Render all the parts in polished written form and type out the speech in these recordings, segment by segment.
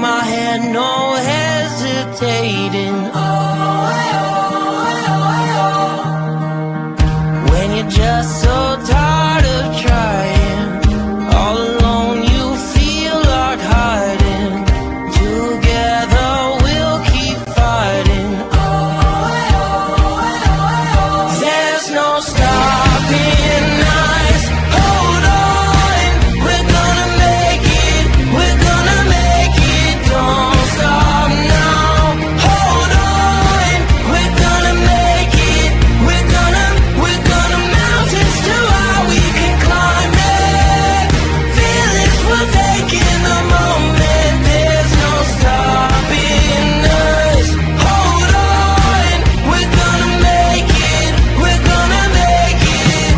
my hand, no hesitating. When you're just so tired of trying, all alone you feel like hiding. Together we'll keep fighting. There's no stopping us. Hold on, we're gonna make it. We're gonna make it. Don't stop now. Hold on, we're gonna make it. We're gonna mountains to how we can climb it. Feelings we're taking the moment. There's no stopping us. Hold on, we're gonna make it. We're gonna make it.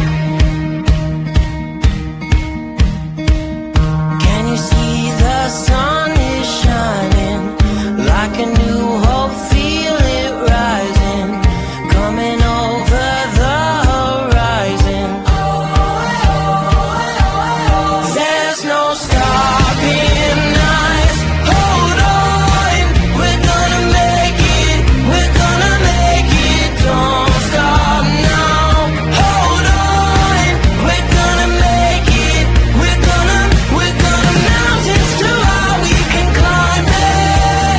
Can you see the sun is shining like a new hope? Feel it rising, coming over the horizon. There's no stopping us. Hold on, we're gonna make it. We're gonna make it. Don't stop now. Hold on, we're gonna make it. We're gonna mountains to how we can climb it.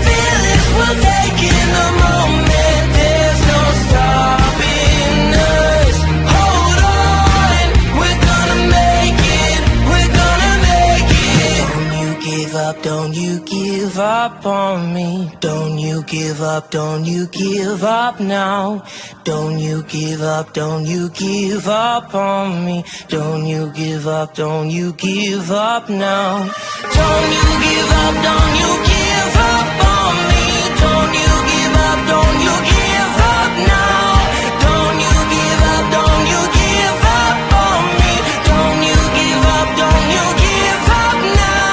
Feelings we're taking the moment. There's no stopping us. Hold on, we're gonna make it. We're gonna make it. Don't you give up, don't you give up on me. Don't you give up, don't you give up now. Don't you give up, don't you give up on me. Don't you give up, don't you give up now. Don't you give up, don't you give up on me. Don't you give up, don't you give up now. Don't you give up, don't you give up on me. Don't you give up, don't you give up now.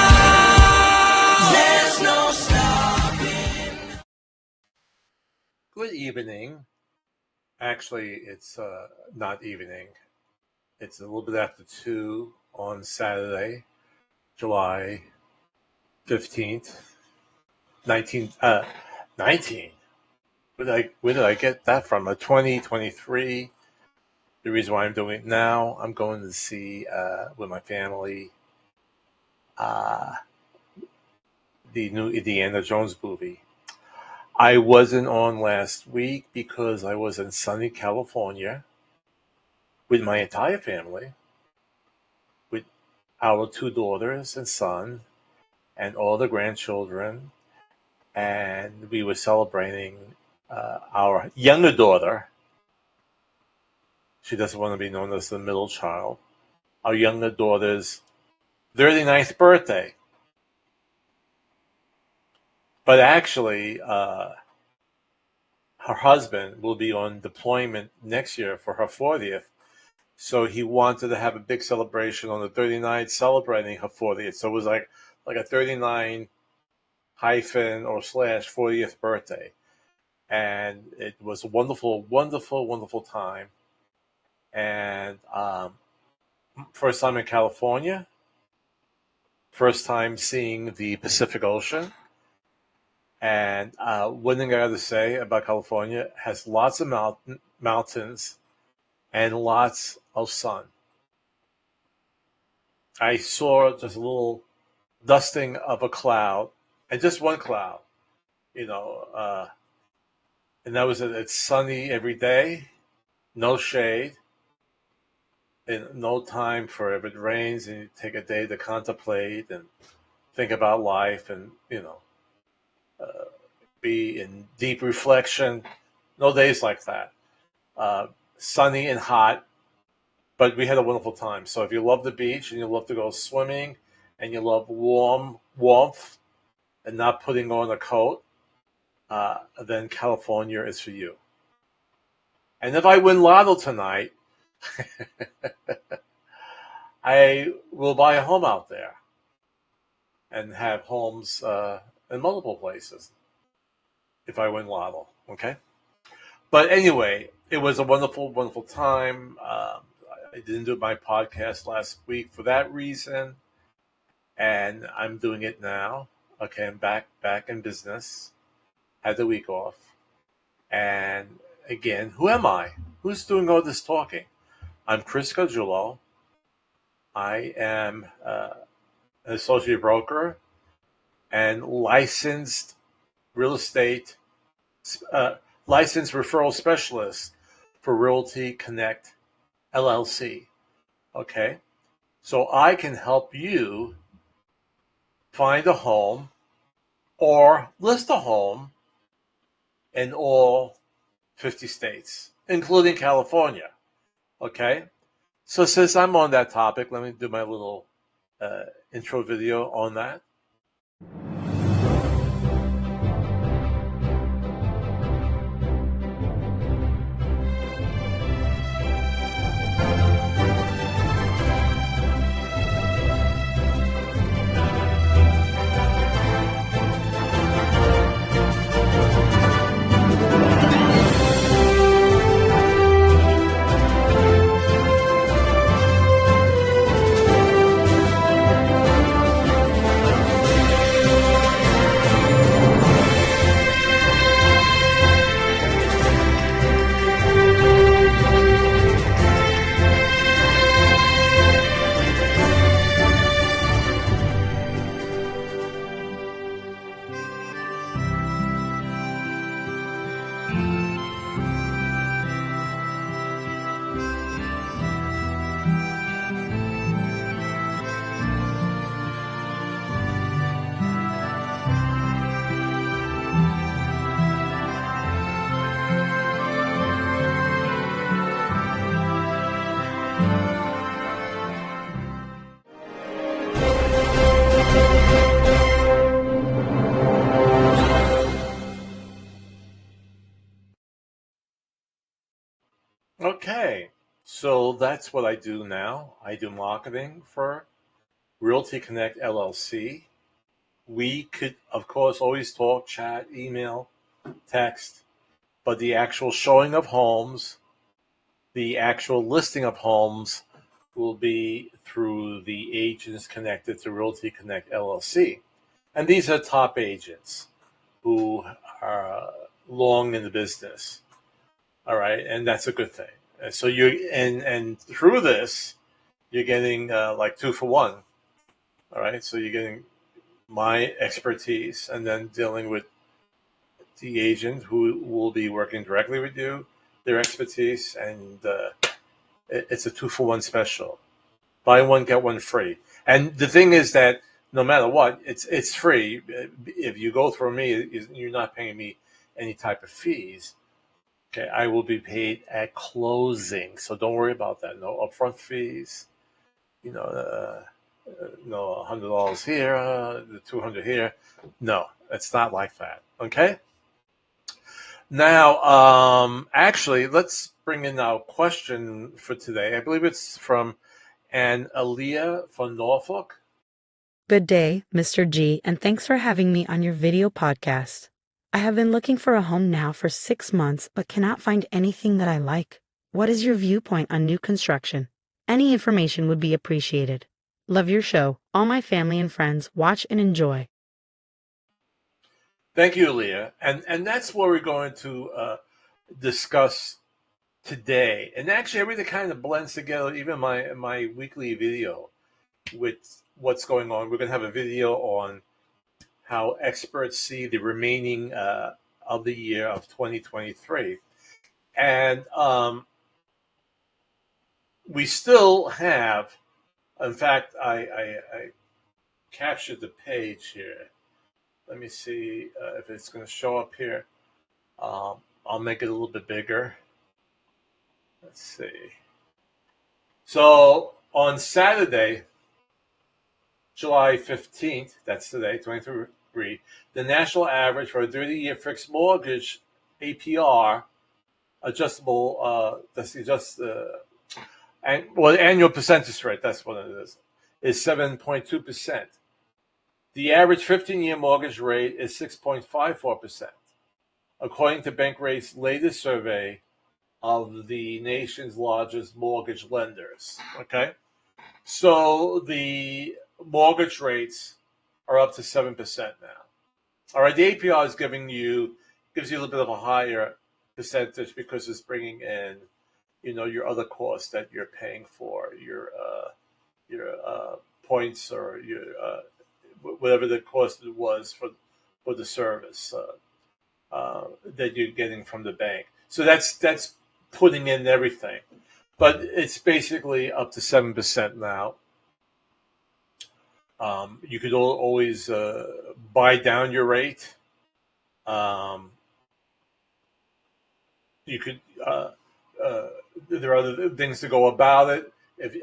There's no stopping. Good evening. Actually, it's not evening. It's a little bit after 2 on Saturday, July 15th, 19. Where did I get that from? 2023. The reason why I'm doing it now, I'm going to see with my family the new Indiana Jones movie. I wasn't on last week because I was in sunny California with my entire family, with our 2 daughters and son, and all the grandchildren, and we were celebrating our younger daughter. She doesn't want to be known as the middle child. Our younger daughter's 39th birthday. But actually, her husband will be on deployment next year for her 40th. So he wanted to have a big celebration on the 39th, celebrating her 40th. So it was like a 39 hyphen or slash 40th birthday. And it was a wonderful, wonderful, wonderful time. And first time in California, first time seeing the Pacific Ocean. And one thing I got to say about California, it has lots of mountains and lots of sun. I saw just a little dusting of a cloud, and just one cloud, and that was it. It's sunny every day, no shade, and no time for if it rains, and you take a day to contemplate and think about life, and be in deep reflection. No days like that. Sunny and hot, but we had a wonderful time. So if you love the beach and you love to go swimming and you love warmth and not putting on a coat, then California is for you. And if I win Lotto tonight, I will buy a home out there and have homes in multiple places if I win Lotto, okay? But anyway, it was a wonderful, wonderful time. I didn't do my podcast last week for that reason, and I'm doing it now. Okay, I'm back in business. Had the week off. And again, who am I? Who's doing all this talking? I'm Chris Gajullo. I am an associate broker and licensed real estate, uh, licensed referral specialist for Realty Connect LLC. Okay, so I can help you find a home or list a home in all 50 states, including California. Okay, so since I'm on that topic, let me do my little intro video on that. Okay, so that's what I do now. I do marketing for Realty Connect LLC. We could, of course, always talk, chat, email, text, but the actual showing of homes, the actual listing of homes will be through the agents connected to Realty Connect LLC. And these are top agents who are long in the business. All right, and that's a good thing. And so and through this, you're getting like 2 for 1. All right, so you're getting my expertise and then dealing with the agent who will be working directly with you, their expertise, and it's a 2 for 1 special. Buy one, get one free. And the thing is that no matter what, it's free. If you go through me, you're not paying me any type of fees. Okay, I will be paid at closing, so don't worry about that. No upfront fees. You know, no $100 here, the 200 here. No, it's not like that. Okay. Now, actually, let's bring in our question for today. I believe it's from Ann Aaliyah from Norfolk. Good day, Mr. G, and thanks for having me on your video podcast. I have been looking for a home now for 6 months, but cannot find anything that I like. What is your viewpoint on new construction? Any information would be appreciated. Love your show. All my family and friends watch and enjoy. Thank you, Aaliyah. And that's what we're going to discuss today. And actually, everything kind of blends together, even my weekly video with what's going on. We're going to have a video on how experts see the remaining of the year of 2023. And we still have, in fact, I captured the page here. Let me see if it's going to show up here. I'll make it a little bit bigger. Let's see. So on Saturday, July 15th, that's today, 23, the national average for a 30-year fixed mortgage APR, adjustable, annual percentage rate, that's what it is 7.2%. The average 15-year mortgage rate is 6.54%, according to Bankrate's latest survey of the nation's largest mortgage lenders. Okay, so the mortgage rates are up to 7% now. All right, the APR is gives you a little bit of a higher percentage because it's bringing in, your other costs that you're paying for, your points, or your whatever the cost was for the service that you're getting from the bank. So that's putting in everything, but it's basically up to 7% now. You could always buy down your rate. You could. There are other things to go about it. If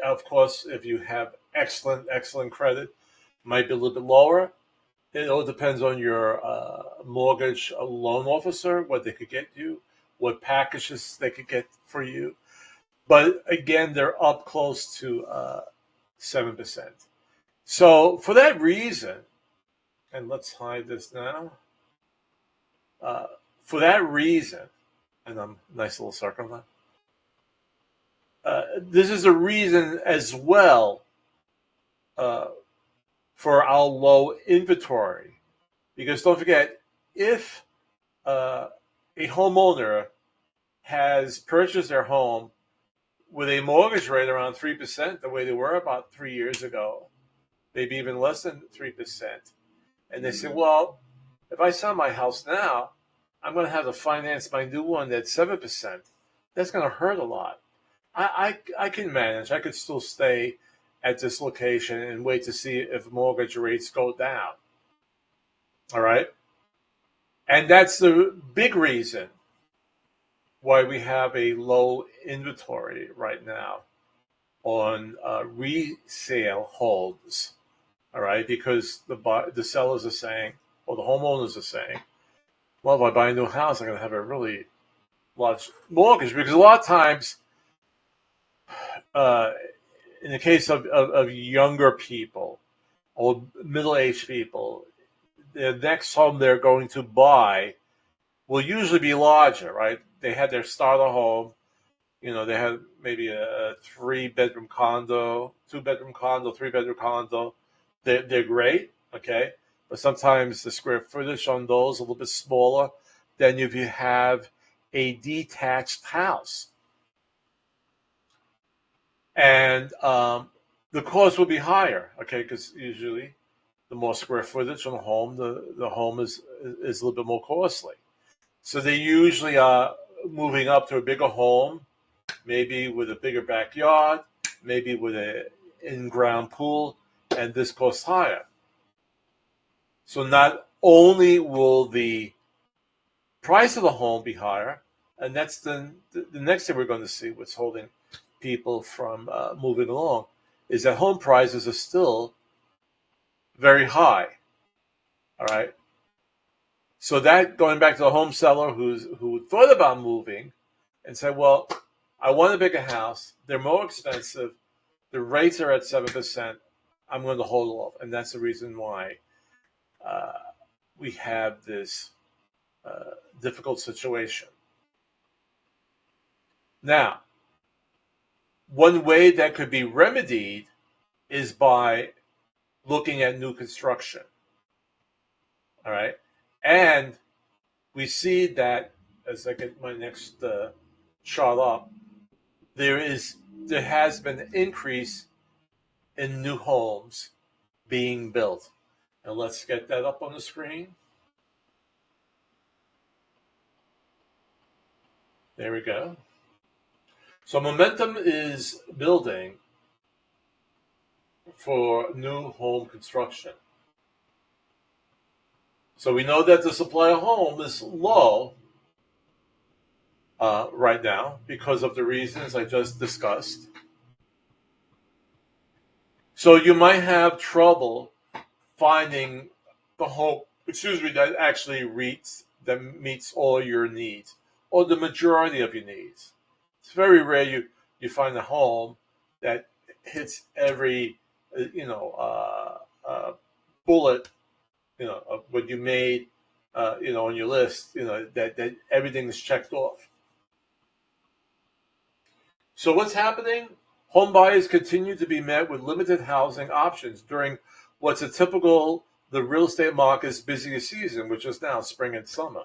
you have excellent credit, it might be a little bit lower. It all depends on your mortgage loan officer, what they could get you, what packages they could get for you. But again, they're up close to 7%. So for that reason, and let's hide this now. For that reason, and I'm nice little circle now. This is a reason as well for our low inventory, because don't forget, if a homeowner has purchased their home with a mortgage rate around 3%, the way they were about 3 years ago, maybe even less than 3%, and they say, well, if I sell my house now, I'm going to have to finance my new one at 7%. That's going to hurt a lot. I can manage. I could still stay at this location and wait to see if mortgage rates go down. All right? And that's the big reason why we have a low inventory right now on resale homes. All right? Because the sellers are saying, or the homeowners are saying, well, if I buy a new house, I'm going to have a really large mortgage. Because a lot of times, in the case of younger people or middle-aged people, the next home they're going to buy will usually be larger, right? They had their starter home. They had maybe a 3-bedroom condo, 2-bedroom condo, 3-bedroom condo. They're great, okay? But sometimes the square footage on those is a little bit smaller than if you have a detached house. And the cost will be higher, okay? Because usually the more square footage on the home, the home is a little bit more costly. So they usually are moving up to a bigger home, maybe with a bigger backyard, maybe with an in-ground pool, and this costs higher. So not only will the price of the home be higher, and that's the next thing we're going to see, what's holding people from moving along, is that home prices are still very high. All right. So that, going back to the home seller who thought about moving and said, well, I want a bigger house. They're more expensive. The rates are at 7%. I'm going to hold off. And that's the reason why we have this difficult situation. Now, one way that could be remedied is by looking at new construction. All right. And we see that, as I get my next chart up, there has been an increase in new homes being built. And let's get that up on the screen. There we go. So momentum is building for new home construction. So we know that the supply of home is low right now because of the reasons I just discussed. So you might have trouble finding the home, that actually meets all your needs, or the majority of your needs. It's very rare you find a home that hits every bullet of what you made on your list, that everything is checked off. So what's happening? Home buyers continue to be met with limited housing options during what's a typical the real estate market's busiest season, which is now spring and summer.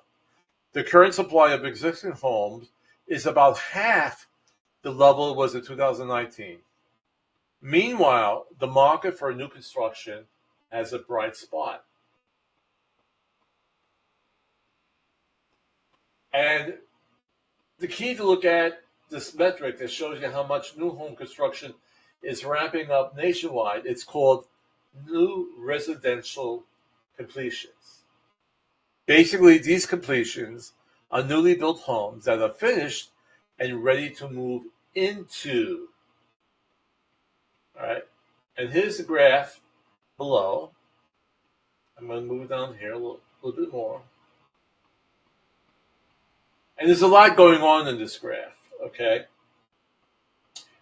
The current supply of existing homes is about half the level it was in 2019. Meanwhile, the market for new construction has a bright spot. And the key to look at this metric that shows you how much new home construction is ramping up nationwide, it's called new residential completions. Basically, these completions are newly built homes that are finished and ready to move into. All right, and here's the graph below. I'm going to move down here a little bit more. And there's a lot going on in this graph, okay?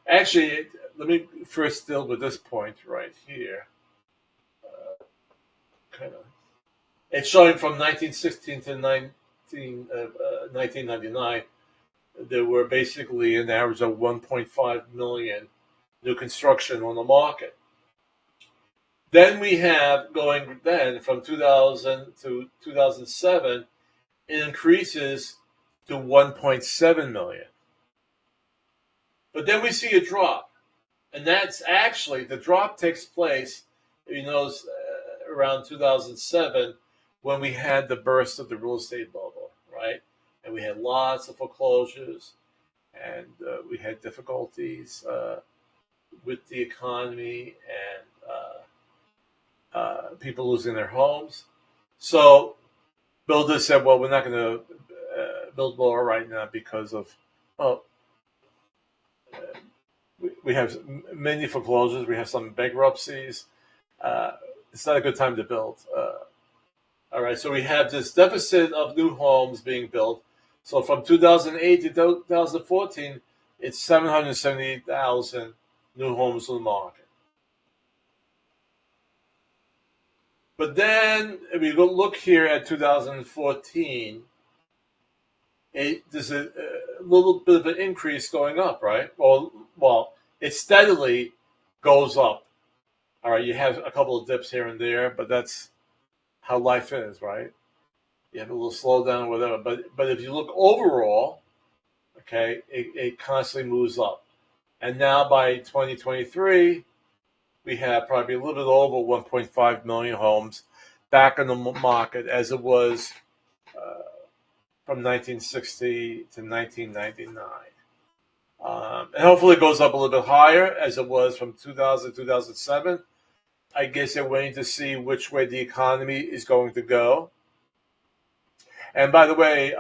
Actually, let me first deal with this point right here. It's showing from 1916 to 1999, there were basically an average of 1.5 million new construction on the market. Then we have going then from 2000 to 2007, it increases to 1.7 million. But then we see a drop. And that's actually, the drop takes place, around 2007 when we had the burst of the real estate bubble, right? And we had lots of foreclosures and we had difficulties with the economy and people losing their homes. So builders said, well, we're not going to build more right now because of, we have many foreclosures, we have some bankruptcies. It's not a good time to build. All right, so we have this deficit of new homes being built. So from 2008 to 2014, it's 778,000 new homes on the market. But then if we look here at 2014, there's a little bit of an increase going up, right? Well, it steadily goes up. All right, you have a couple of dips here and there, but that's how life is, right? You have a little slowdown or whatever. But if you look overall, okay, it constantly moves up. And now by 2023, we have probably a little bit over 1.5 million homes back in the market as it was from 1960 to 1999. And hopefully it goes up a little bit higher as it was from 2000 to 2007. I guess they're waiting to see which way the economy is going to go. And by the way,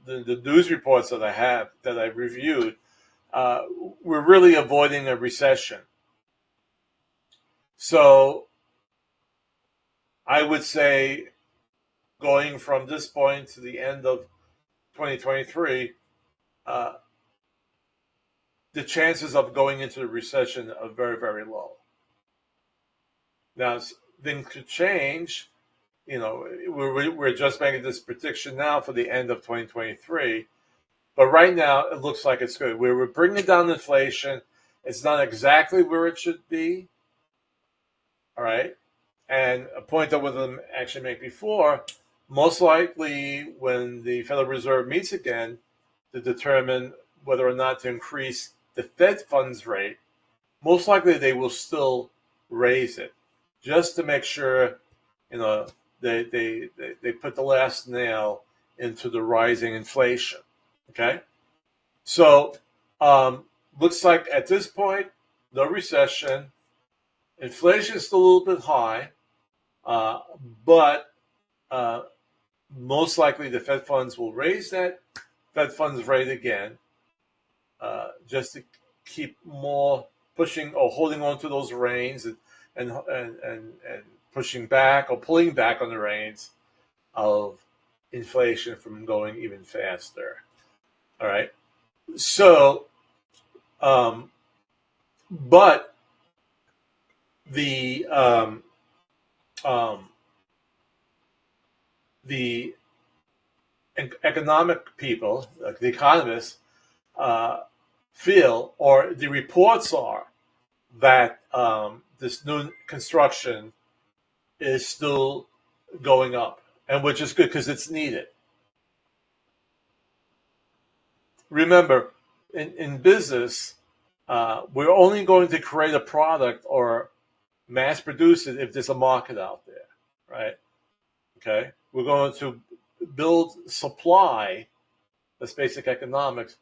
the news reports that I reviewed, we're really avoiding a recession. So I would say going from this point to the end of 2023, the chances of going into a recession are very, very low. Now, things could change. We're just making this prediction now for the end of 2023. But right now, it looks like it's good. We're bringing down inflation. It's not exactly where it should be. All right. And a point that we'll actually make before, most likely when the Federal Reserve meets again to determine whether or not to increase the Fed funds rate, most likely they will still raise it just to make sure, they put the last nail into the rising inflation. Okay. So, looks like at this point, no recession. Inflation is still a little bit high, but most likely the Fed funds will raise that Fed funds rate again, just to keep more pushing or holding on to those reins and pushing back or pulling back on the reins of inflation from going even faster. All right. So, but the economic people, like the economists, feel, or the reports are, that this new construction is still going up, and which is good because it's needed. Remember, in business, we're only going to create a product or mass produce it if there's a market out there, right? Okay, we're going to build supply. That's basic economics.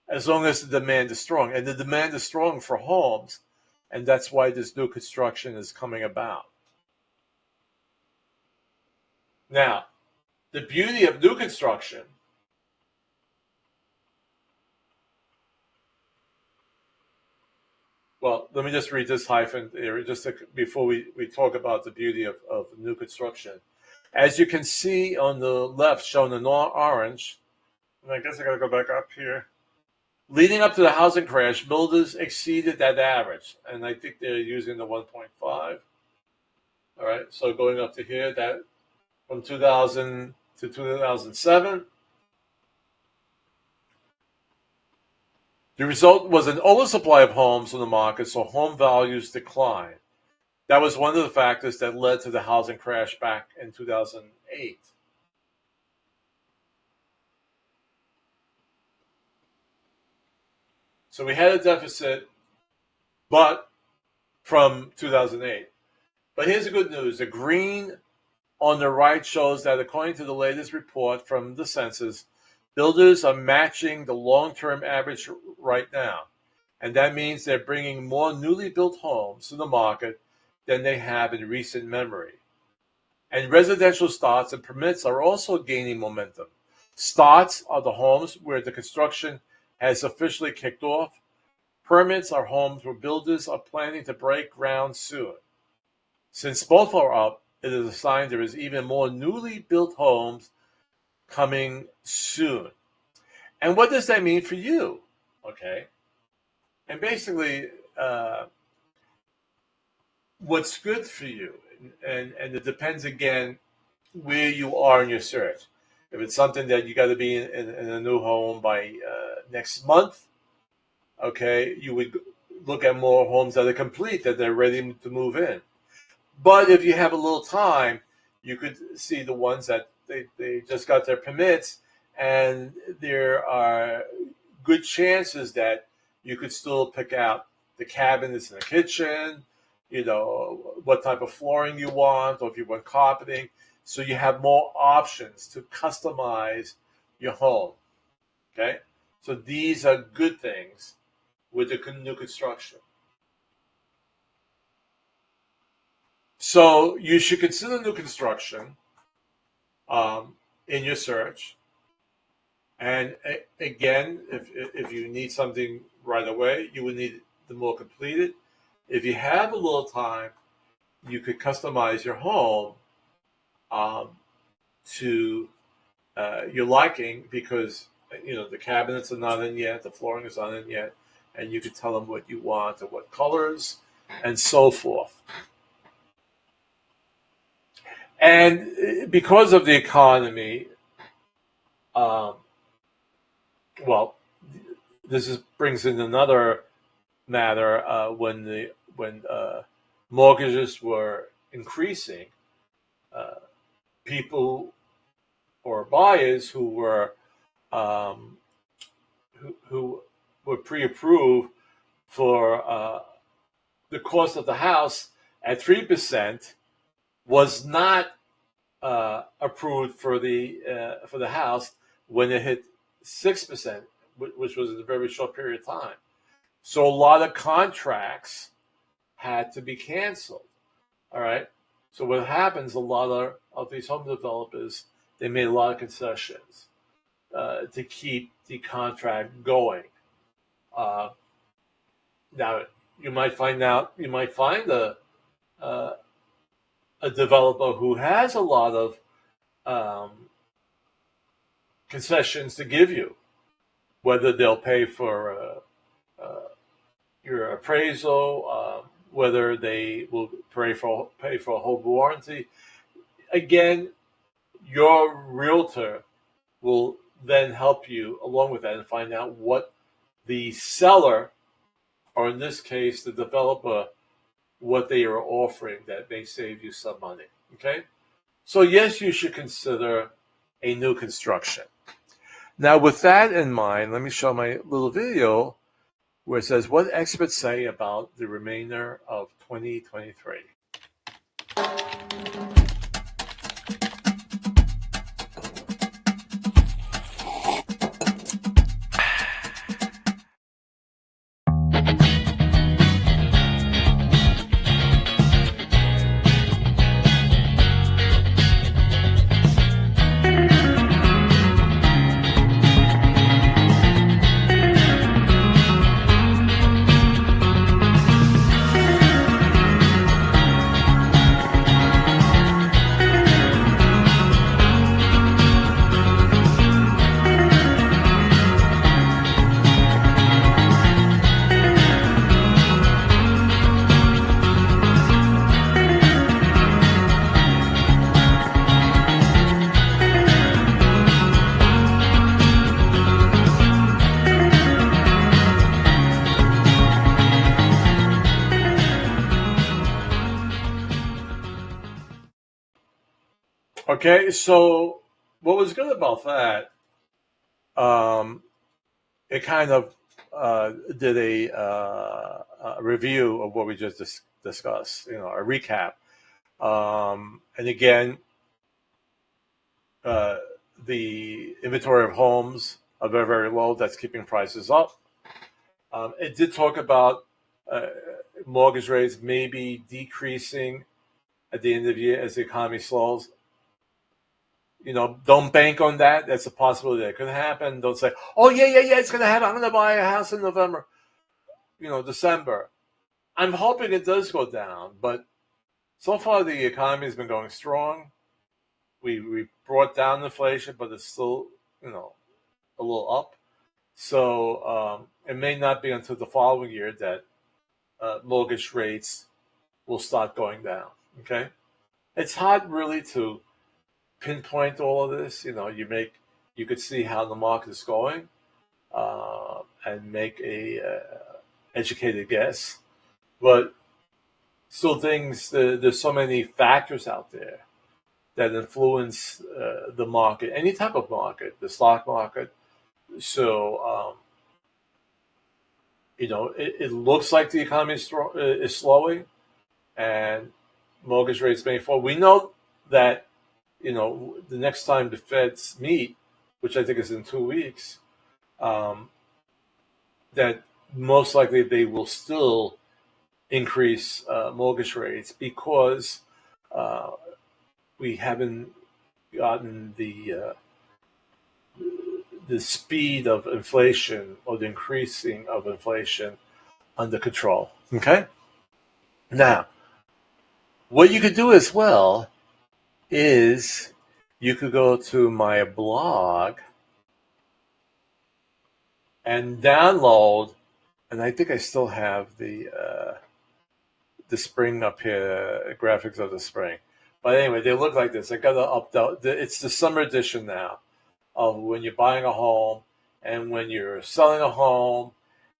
As long as the demand is strong, and the demand is strong for homes, and that's why this new construction is coming about. Now, the beauty of new construction, well, let me just read this hyphen here before we talk about the beauty of new construction. As you can see on the left, shown in orange, and I guess I got to go back up here. Leading up to the housing crash, builders exceeded that average, and I think they're using the 1.5. All right, so going up to here, that from 2000 to 2007, the result was an oversupply of homes on the market, so home values declined. That was one of the factors that led to the housing crash back in 2008. So we had a deficit, but from 2008. But here's the good news. The green on the right shows that according to the latest report from the census, builders are matching the long-term average right now. And that means they're bringing more newly built homes to the market than they have in recent memory. And residential starts and permits are also gaining momentum. Starts are the homes where the construction has officially kicked off. Permits are homes where builders are planning to break ground soon. Since both are up, it is a sign there is even more newly built homes coming soon. And what does that mean for you? Okay. And basically, what's good for you, and it depends again where you are in your search. If it's something that you got to be in a new home by next month, okay, you would look at more homes that are complete, that they're ready to move in. But if you have a little time, you could see the ones that they just got their permits, and there are good chances that you could still pick out the cabinets in the kitchen, what type of flooring you want, or if you want carpeting. So you have more options to customize your home. Okay? So these are good things with the new construction. So you should consider new construction in your search. And again, if you need something right away, you would need the more completed. If you have a little time, you could customize your home to your liking, because the cabinets are not in yet, the flooring is not in yet, and you could tell them what you want and what colors and so forth. And because of the economy, this brings in another matter. When mortgages were increasing, people or buyers who were pre-approved for the cost of the house at 3% was not approved for the house when it hit 6%, which was in a very short period of time. So a lot of contracts had to be canceled. All right. So what happens? A lot of these home developers, they made a lot of concessions to keep the contract going. Now you might find a developer who has a lot of concessions to give you, whether they'll pay for your appraisal, whether they will pay for a whole warranty. Again, your realtor will then help you along with that and find out what the seller, or in this case, the developer, what they are offering that may save you some money. Okay? So yes, you should consider a new construction. Now, with that in mind, let me show my little video where it says what experts say about the remainder of 2023. Okay, so what was good about that, it kind of did a review of what we just discussed, a recap. And again, the inventory of homes are very, very low. That's keeping prices up. It did talk about mortgage rates maybe decreasing at the end of the year as the economy slows. Don't bank on that. That's a possibility that could happen. Don't say, oh, yeah, it's going to happen. I'm going to buy a house in November, December. I'm hoping it does go down. But so far, the economy has been going strong. We brought down inflation, but it's still, a little up. So it may not be until the following year that mortgage rates will start going down. Okay? It's hard really to pinpoint all of this. You could see how the market is going and make a educated guess, but still there's so many factors out there that influence the market, any type of market, the stock market. So it looks like the economy is slowing and mortgage rates may fall. We know that the next time the Feds meet, which I think is in 2 weeks, that most likely they will still increase mortgage rates because we haven't gotten the speed of inflation or the increasing of inflation under control. Okay? Now, what you could do as well is you could go to my blog and download, and I think I still have the spring up here, graphics of the spring. But anyway, they look like this. I got to update. It's the summer edition now of when you're buying a home and when you're selling a home,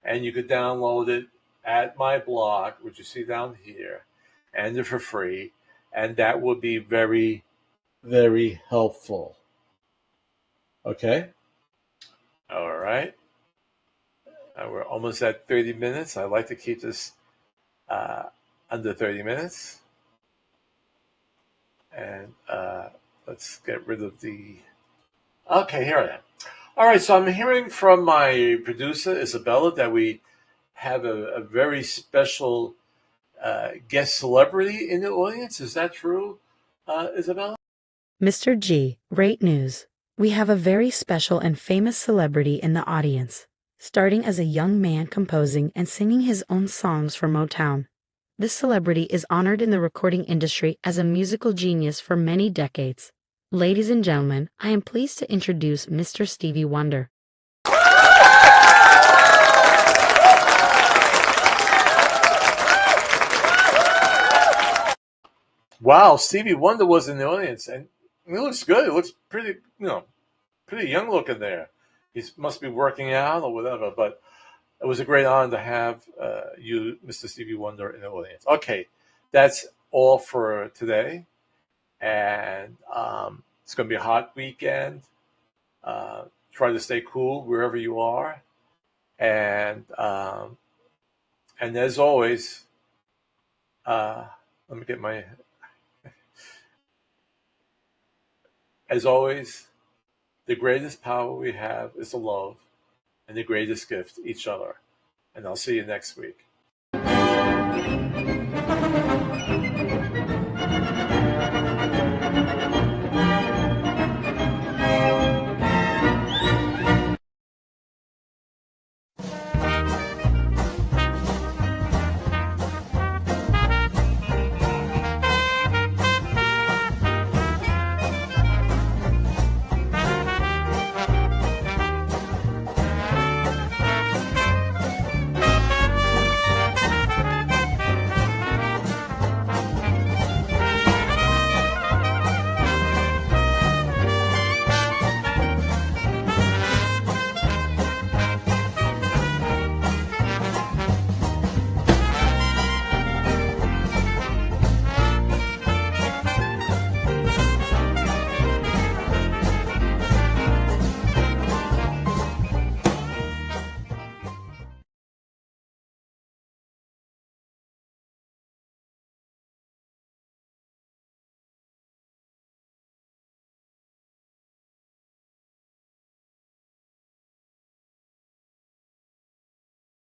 and you could download it at my blog, which you see down here, and they're for free, and that would be very, very helpful. Okay? All right. We're almost at 30 minutes. I like to keep this under 30 minutes. And let's get rid of the... Okay, here I am. All right, so I'm hearing from my producer, Isabella, that we have a very special guest celebrity in the audience. Is that true, Isabella? Mr. G, great news. We have a very special and famous celebrity in the audience, starting as a young man composing and singing his own songs for Motown. This celebrity is honored in the recording industry as a musical genius for many decades. Ladies and gentlemen, I am pleased to introduce Mr. Stevie Wonder. Wow, Stevie Wonder was in the audience, and he looks good. He looks pretty young looking there. He must be working out or whatever. But It was a great honor to have you, Mr. Stevie Wonder, in the audience. Okay, that's all for today. And it's going to be a hot weekend. Try to stay cool wherever you are. And as always, let me get my. As always, the greatest power we have is to love, and the greatest gift, each other. And I'll see you next week.